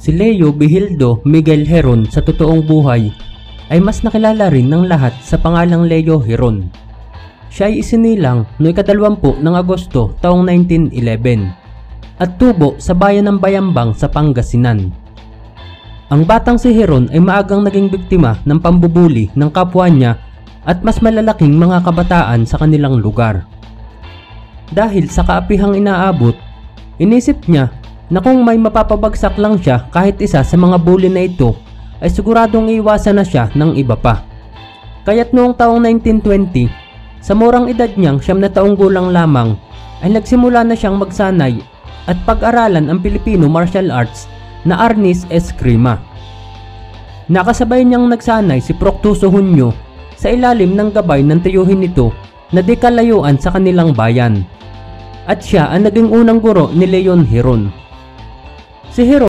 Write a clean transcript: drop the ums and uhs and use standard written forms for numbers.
Si Leo Vigildo Miguel Heron sa totoong buhay ay mas nakilala rin ng lahat sa pangalang Leo Heron. Siya ay isinilang noong 20 ng Agosto taong 1911 at tubo sa bayan ng Bayambang sa Pangasinan. Ang batang si Heron ay maagang naging biktima ng pambubuli ng kapwa niya at mas malalaking mga kabataan sa kanilang lugar. Dahil sa kaapihang inaabot, inisip niya na kung may mapapabagsak lang siya kahit isa sa mga bully na ito ay siguradong iiwasan na siya ng iba pa. Kaya't noong taong 1920, sa murang edad niyang 9 taong gulang lamang ay nagsimula na siyang magsanay at pag-aralan ang Filipino martial arts na Arnis Eskrima. Nakasabay niyang nagsanay si Proctuso Hunyo sa ilalim ng gabay ng tiyuhin nito na di kalayuan sa kanilang bayan. At siya ang naging unang guro ni Leon Heron. Si Heron